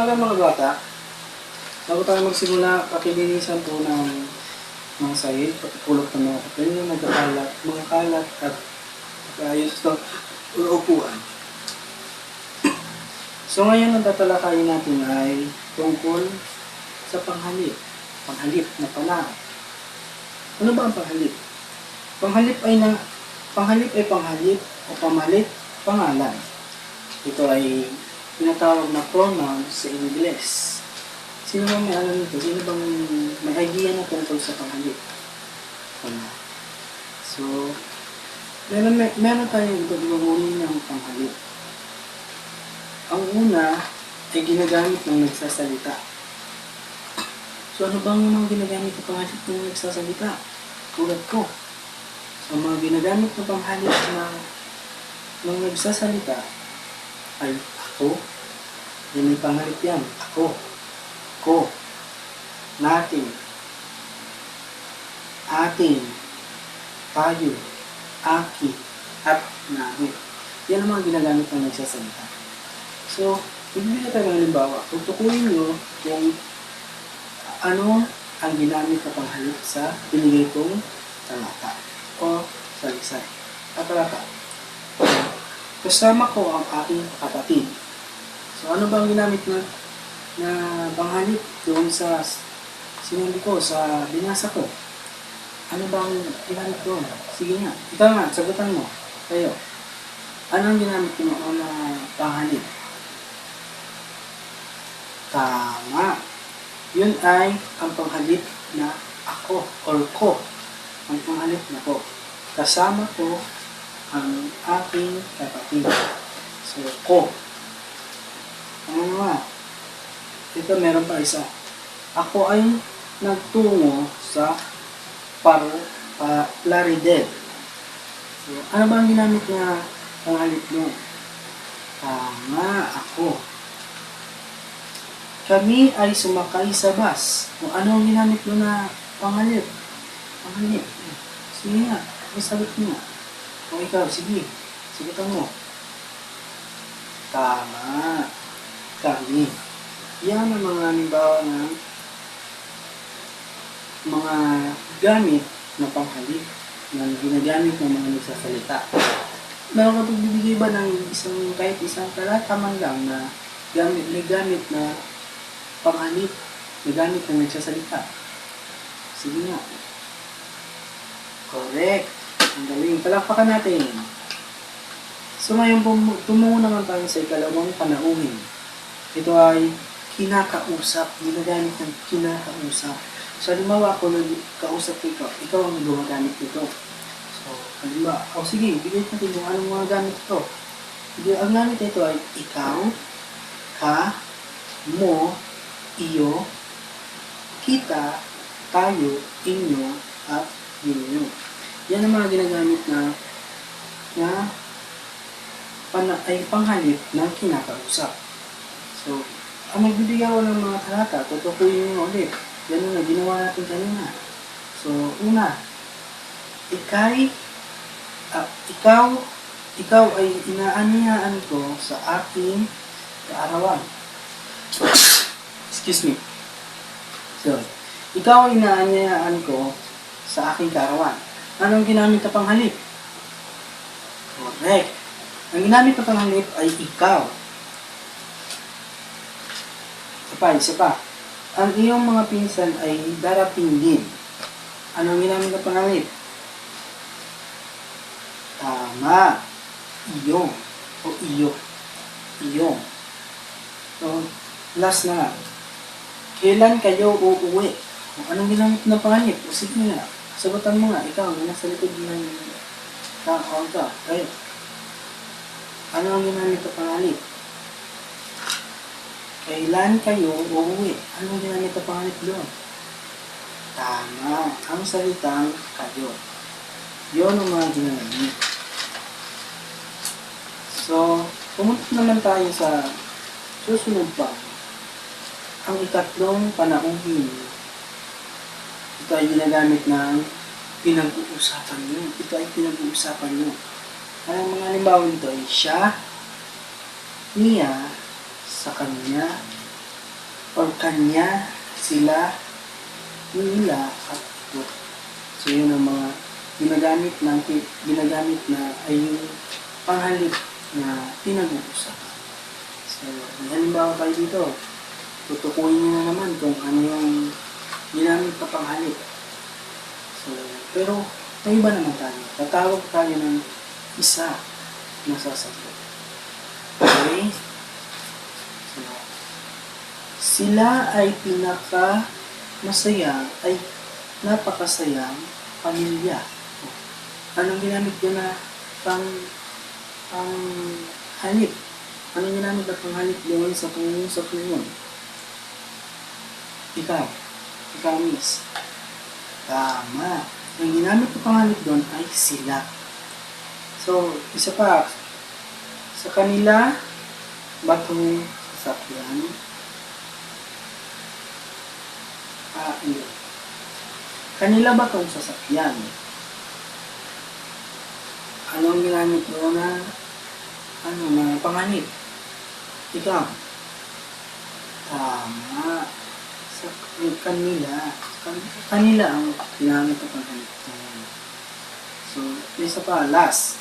umaga mga bata. Bago tayo magsimula, pakilinisan po ng sahig, pakipulot ng mga papel na nagkakalat, mga kalat at ayos ng upuan. So ngayon ang tatalakayin natin ay tungkol sa panghalip. Panghalip na panahon. Ano ba ang panghalip? Panghalip ay panghalip o pamalit pangalan. Ito ay tinatawag na pronoun sa Ingles. Sino bang may alam nito? Sino bang may idea na tungkol sa panghalip? So, meron tayong uri ng panghalip. Ang una ay ginagamit ng nagsasalita. So, ano bang mga ginagamit ng panghalip ng nagsasalita? Tulad ko. So, mga ginagamit ng panghalip ng nagsasalita ay ako. Yan may panghalip yan. Ako. Ko. Natin. Atin. Tayo. Aki. At namin. Yan ang mga ginagamit ng nagsasalita. So, ibigay tayo ng halimbawa. Tutukuyin nyo kung ano ang ginamit na panghalip sa binigay kong talata o salisay. Talata. Kasama ko ang aking kapatid. So, ano ba ang ginamit na panghalip doon sa sinabi ko, sa binasa ko? Ano ba ang ginamit doon? Sige nga. Ikaw nga, sagutan mo. Kayo. Ano ang ginamit mo na panghalip? Tama. Yun ay ang panghalip na ako or ko. Ang panghalip na ko. Kasama ko ang aking kapatid. So, ko. Ano nga? Ito meron pa isa. Ako ay nagtungo sa Plaridel. So, ano ba ang ginamit na panghalip mo? Tama, ako. Kami ay sumakay sa bus. O ano ang ginamit mo na panghalip? Panghalip. Sige nga, may sagot mo. O ikaw, sige. Sagutan mo. Tama. Kami. Yan ang mga halimbawa ng mga gamit na panghalip na ginagamit ng mga nagsasalita. Meron ka pagbibigay ba ng kahit isang talata man lang na may gamit na panghalip na gamit na nagsasalita? Sige nga. Correct. Ang galing. Palakpakan natin. So ngayon tumungo naman tayo sa ikalawang panauhin. Ito ay kinakausap. Ginagamit ng kinakausap. So halimbawa ako nagkausap ikaw. Ikaw ang gumagamit nito. So halimbawa, sige, bigay natin yung anong mga gamit ito. Ang gamit ito ay ikaw, ka, mo, iyo, kita, tayo, inyo, at ninyo. Yan ang mga ginagamit na panghalip ng kinakausap. So, ang magbibigay ako ng mga talata, tutukuyin nyo ulit. Ganun na, ginawa natin kanina. So, una, ikaw ay inaanyahan ko sa aking kaarawan. Excuse me. So, ikaw ay inaanyahan ko sa aking kaarawan. Anong ginamit na panghalip? Correct. Ang ginamit na panghalip ay ikaw. Isa pa. Ang iyong mga pinsan ay darating din. Anong ginamit na panghalip? Tama. Iyong. O iyo. Iyong. So, last na nga. Kailan kayo uuwi? Anong ginamit na panghalip? O sige nga. Sagutan mo nga. Ikaw, nasa likod ng tao ka. Kayo. Ano ang ginamit na panghalip? Kailan kayo uuwi? Anong ginamit na panghalip doon? Tama. Ang salitang kayo. Yun ang mga ginamit. So, pumunta naman tayo sa susunod pa. Ang ikatlong panauhin. Ito ay ginagamit ng pinag-uusapan nyo. Ito ay pinag-uusapan nyo. Ang mga halimbawa nito ay siya, niya, sa kanya, or kanya, sila, nila, at ito. So yun ang mga ginagamit na ay yung panghalip na pinag-uusap. So, halimbawa tayo dito, tutukuyin nyo na naman kung ano yung ginamit na panghalip. So, pero may iba naman tayo. Tatawag tayo ng isa na sasagot. Okay? So, sila ay napakasayang pamilya. Anong ginamit ko na pang halip? Anong ginamit na pang halip doon sa pangungusap na yun? Ikaw miss. Tama. Ang ginamit na pang halip doon ay sila. So, isa pa. Sa kanila, batong sasakyan. Hindi. Kanila ba itong sasakyan? Ano ang ginamit doon na panganib? Ikaw. Tama. Sa kanila ang ginamit ng panganib doon. So, isa pa, last.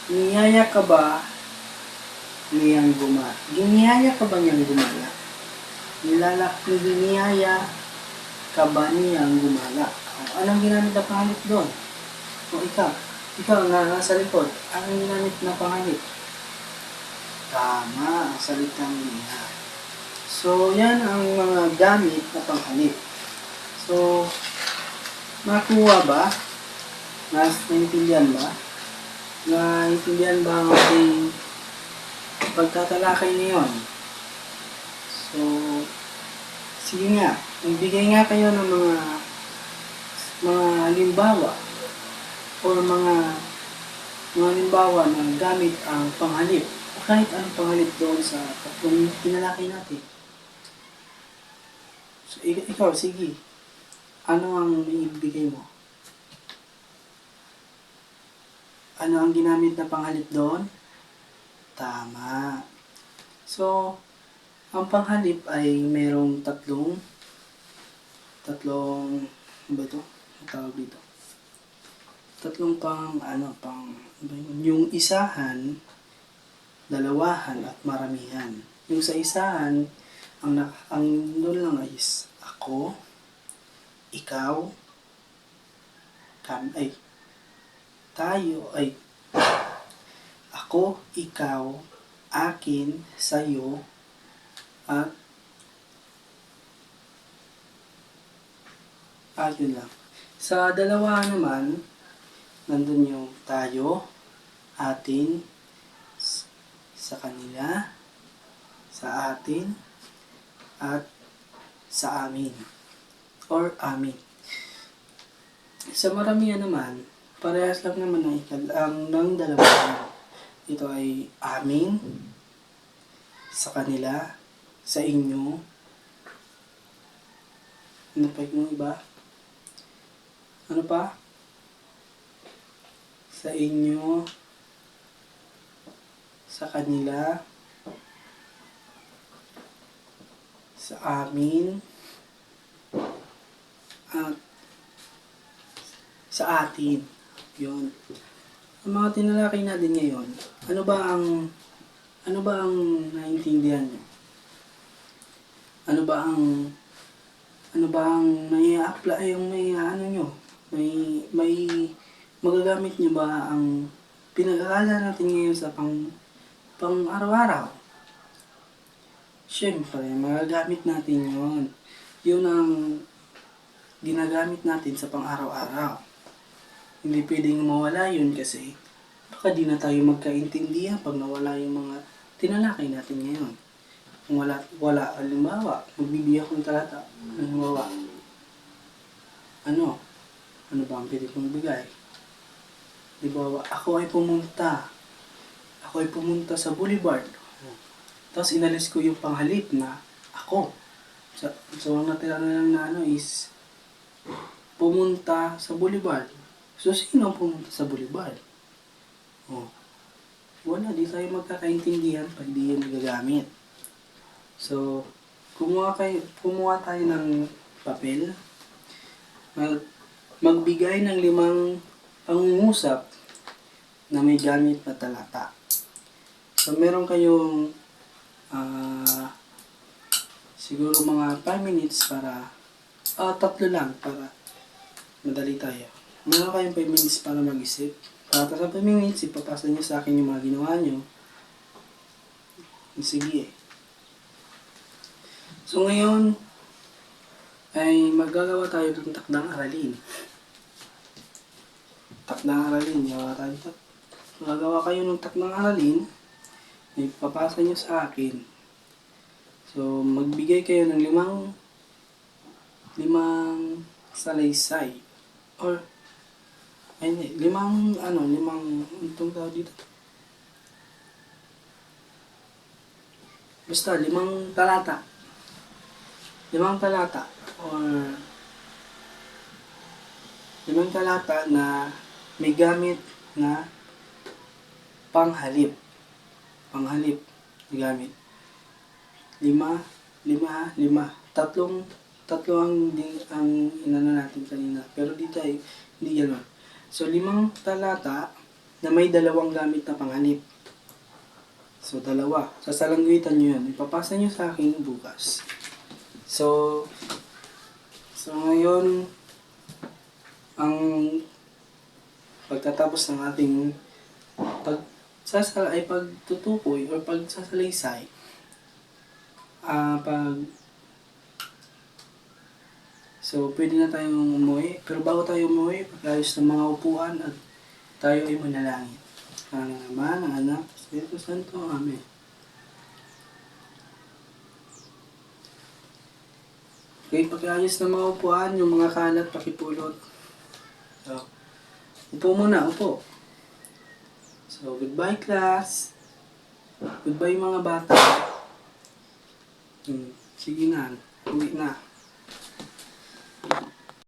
Niyaya ka ba niyang gumala? Giniyaya ka ba niyang gumala? Niyaya ka ba niyang gumala? Anong ginamit na pangalit doon? O ikaw na nasa likod, anong ginamit na pangalit? Tama, ang salitang niya. So, yan ang mga gamit na panghalit. So, nakuha ba? Naintindihan ba? Naintindihan ba ang ating pagtatalakay ngayon? So, sige nga, magbigay nga kayo ng mga halimbawa o mga halimbawa na gamit ang panghalip o kahit anong panghalip doon sa tatlong tinalakay natin. So, ikaw, sige. Ano ang ibigay mo? Ano ang ginamit na panghalip doon? Tama. So, ang panghalip ay merong tatlong ano ba ito? Ang tawag dito. Tatlong yung isahan, dalawahan, at maramihan. Yung sa isahan, ang doon lang is ako, ikaw, ako, ikaw, akin, sayo, at yun lang. Sa dalawa naman, nandun yung tayo, atin, sa kanila, sa atin, at sa amin, or amin. Sa maramihan naman, parehas lang naman ang ng dalawa. Ito ay amin, sa kanila, sa inyo, ano pa yung iba? Ano pa? Sa inyo, sa kanila, sa amin, at sa atin. Yun. Ang mga tinalakay natin ngayon, ano ba ang naintindihan nyo? Ano ba ang may-a-apply, yung may magagamit nyo ba ang pinag-aaralan natin ngayon sa pang araw-araw? Siyempre, magagamit natin yun. Yun ang ginagamit natin sa pang araw-araw. Hindi pwedeng mawala yun kasi baka di na tayo magkaintindihan pag nawala yung mga tinalakay natin ngayon. Kung wala, halimbawa, magbibigay ako ng talata. Halimbawa, ano ba ang pwede kong bigay? Halimbawa, ako ay pumunta sa boulevard. Tapos inalis ko yung panghalip na ako. So ang natira na lang na is pumunta sa boulevard. So sino ang pumunta sa boulevard? Wala, di tayo magkakaintindihan pag di yan nagagamit. So, kumuha tayo ng papel. Magbigay ng 5 pangungusap na may gamit na talata. So, meron kayong siguro mga 5 minutes para, 3 lang para madali tayo. Meron kayong 5 minutes para mag-isip. Pagkatapos sa 5 minutes, ipapasa nyo sa akin yung mga ginawa nyo. Sige. So ngayon, ay maggagawa tayo ng takdang aralin. Magagawa kayo ng takdang aralin, ipapasa nyo sa akin. So, magbigay kayo ng 5 salaysay. Or, hindi, 5, itong tawag dito. Basta, 5 talata. 5 talata. Or, 5 talata na may gamit na panghalip. Panghalip na gamit. 5. Tatlo ang inano natin kanina. Pero dito ay hindi gano'n. So, 5 talata na may 2 gamit na panghalip. So, 2. Sasalangguitan nyo yun. Ipapasa nyo sa akin bukas. So ngayon, ang pagtatapos ng ating pagtutukoy o pagsasalaysay, so pwede na tayong umuwi. Pero bago tayo umuwi, pag-ayos ng mga upuan at tayo ay manalangin. Ang Ama, ng Anak, Espiritu Santo. Amen. Okay, pag-ayos ng mga upuan, yung mga kalat, pakipulot. So, upo muna, upo. So, goodbye class. Goodbye mga bata. Sige na, uwi na.